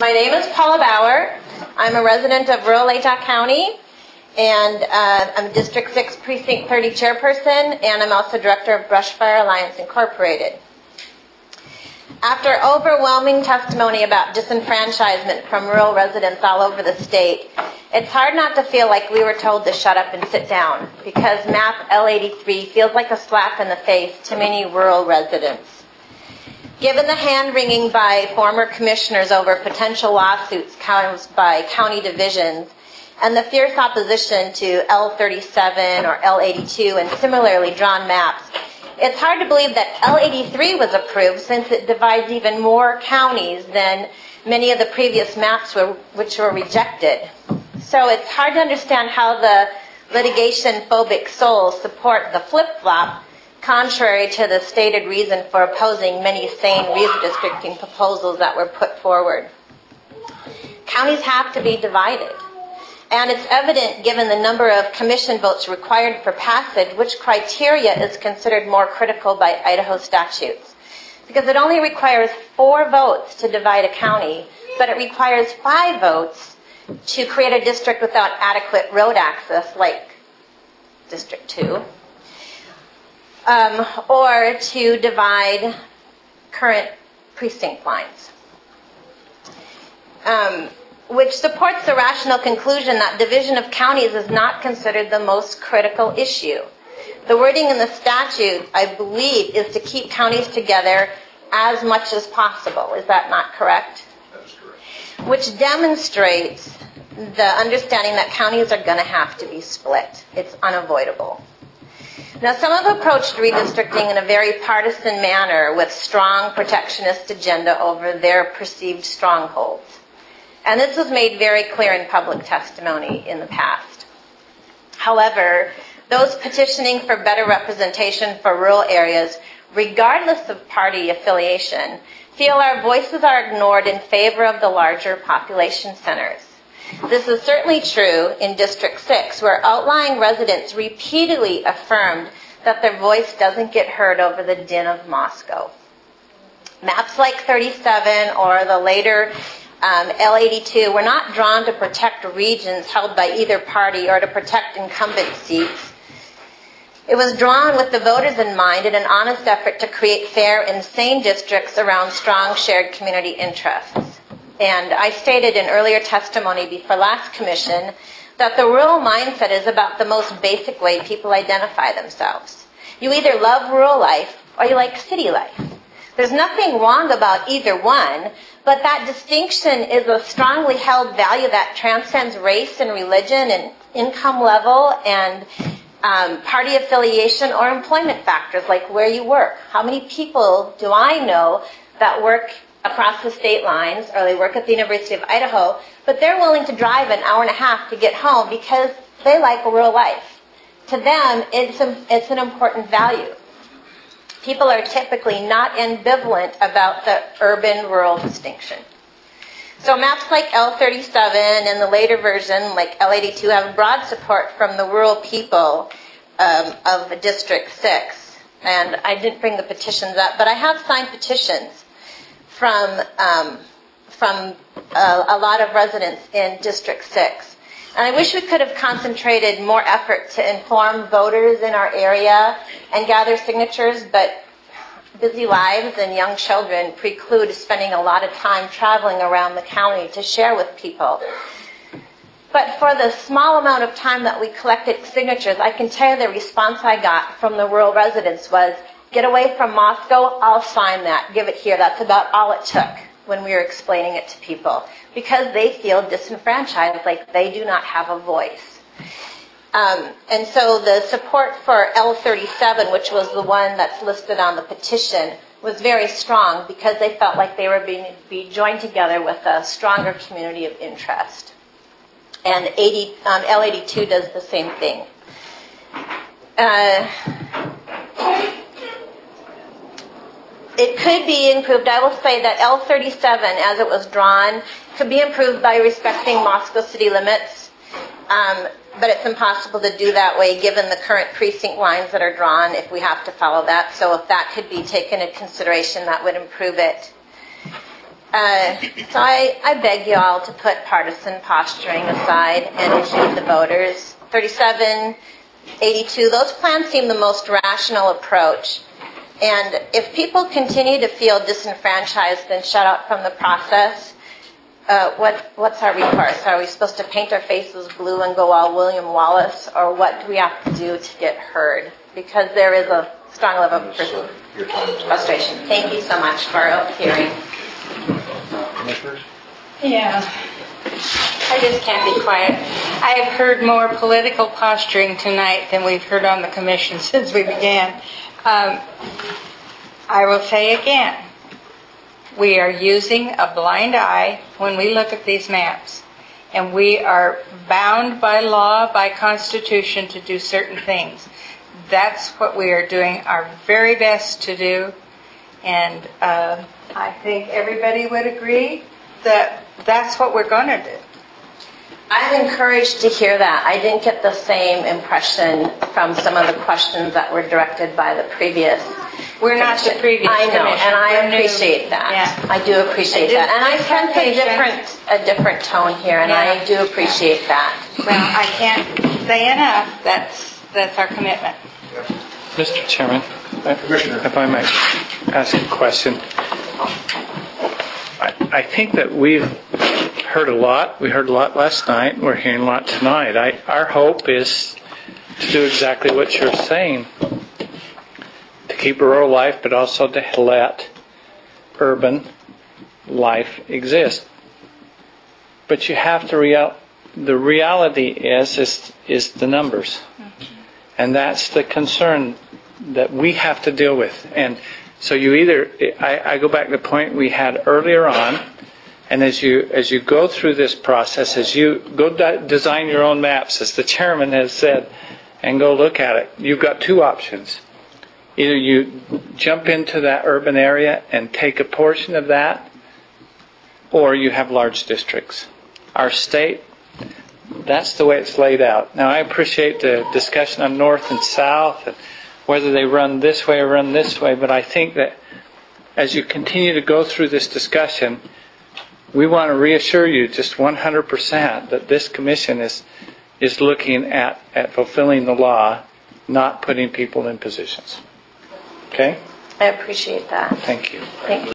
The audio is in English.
My name is Paula Bauer. I'm a resident of rural Utah County, and I'm District 6 Precinct 30 chairperson, and I'm also director of Brush Fire Alliance Incorporated. After overwhelming testimony about disenfranchisement from rural residents all over the state, it's hard not to feel like we were told to shut up and sit down, because map L83 feels like a slap in the face to many rural residents. Given the hand-wringing by former commissioners over potential lawsuits caused by county divisions, and the fierce opposition to L37 or L82 and similarly drawn maps, it's hard to believe that L83 was approved, since it divides even more counties than many of the previous maps which were rejected. So it's hard to understand how the litigation-phobic souls support the flip-flop, contrary to the stated reason for opposing many sane redistricting proposals that were put forward. Counties have to be divided, and it's evident, given the number of commission votes required for passage, which criteria is considered more critical by Idaho statutes. Because it only requires 4 votes to divide a county, but it requires 5 votes to create a district without adequate road access, like District 2. Or to divide current precinct lines, which supports the rational conclusion that division of counties is not considered the most critical issue. The wording in the statute, I believe, is to keep counties together as much as possible. Is that not correct? That is correct. Which demonstrates the understanding that counties are going to have to be split. It's unavoidable. Now, some have approached redistricting in a very partisan manner with strong protectionist agenda over their perceived strongholds. And this was made very clear in public testimony in the past. However, those petitioning for better representation for rural areas, regardless of party affiliation, feel our voices are ignored in favor of the larger population centers. This is certainly true in District 6, where outlying residents repeatedly affirmed that their voice doesn't get heard over the din of Moscow. Maps like 37 or the later L82 were not drawn to protect regions held by either party or to protect incumbent seats. It was drawn with the voters in mind in an honest effort to create fair and sane districts around strong shared community interests. And I stated in earlier testimony before last commission that the rural mindset is about the most basic way people identify themselves. You either love rural life or you like city life. There's nothing wrong about either one, but that distinction is a strongly held value that transcends race and religion and income level and party affiliation or employment factors like where you work. How many people do I know that work across the state lines, or they work at the University of Idaho, but they're willing to drive an hour and a half to get home because they like rural life. To them, it's an important value. People are typically not ambivalent about the urban-rural distinction. So maps like L37 and the later version, like L82, have broad support from the rural people of District 6. And I didn't bring the petitions up, but I have signed petitions from a lot of residents in District 6. And I wish we could have concentrated more effort to inform voters in our area and gather signatures, but busy lives and young children preclude spending a lot of time traveling around the county to share with people. But for the small amount of time that we collected signatures, I can tell you the response I got from the rural residents was, "Get away from Moscow, I'll sign that, give it here." That's about all it took when we were explaining it to people, because they feel disenfranchised, like they do not have a voice. And so the support for L37, which was the one that's listed on the petition, was very strong because they felt like they were being joined together with a stronger community of interest. And L82 does the same thing. It could be improved. I will say that L37, as it was drawn, could be improved by respecting Moscow city limits, but it's impossible to do that way given the current precinct lines that are drawn if we have to follow that. So if that could be taken into consideration, that would improve it. So I beg you all to put partisan posturing aside and include the voters. 37, 82, those plans seem the most rational approach. And if people continue to feel disenfranchised and shut out from the process, what's our recourse? Are we supposed to paint our faces blue and go all William Wallace, or what do we have to do to get heard? Because there is a strong level of frustration. Thank you so much for hearing. Commissioners? Yeah, I just can't be quiet. I've heard more political posturing tonight than we've heard on the commission since we began. I will say again, we are using a blind eye when we look at these maps. And we are bound by law, by Constitution, to do certain things. That's what we are doing our very best to do. And I think everybody would agree that that's what we're going to do. I'm encouraged to hear that. I didn't get the same impression from some of the questions that were directed by the previous. We're not the previous I know, commission. and I We're appreciate new. that. Yeah. I do appreciate that. And I sense a different tone here, and I do appreciate that. Well, I can't say enough. That's our commitment. Mr. Chairman, Commissioner. if I might ask a question. I think that we've heard a lot. We heard a lot last night. We're hearing a lot tonight. Our hope is to do exactly what you're saying, to keep rural life, but also to let urban life exist. But you have to the reality is the numbers, and that's the concern that we have to deal with. And so you either, I go back to the point we had earlier on, and as you go through this process, as you go design your own maps, as the chairman has said, and go look at it, you've got two options. Either you jump into that urban area and take a portion of that, or you have large districts. Our state, that's the way it's laid out. Now, I appreciate the discussion on north and south, and whether they run this way or run this way, but I think that as you continue to go through this discussion, we want to reassure you just 100% that this commission is looking at fulfilling the law, not putting people in positions. Okay? I appreciate that. Thank you. Thank you.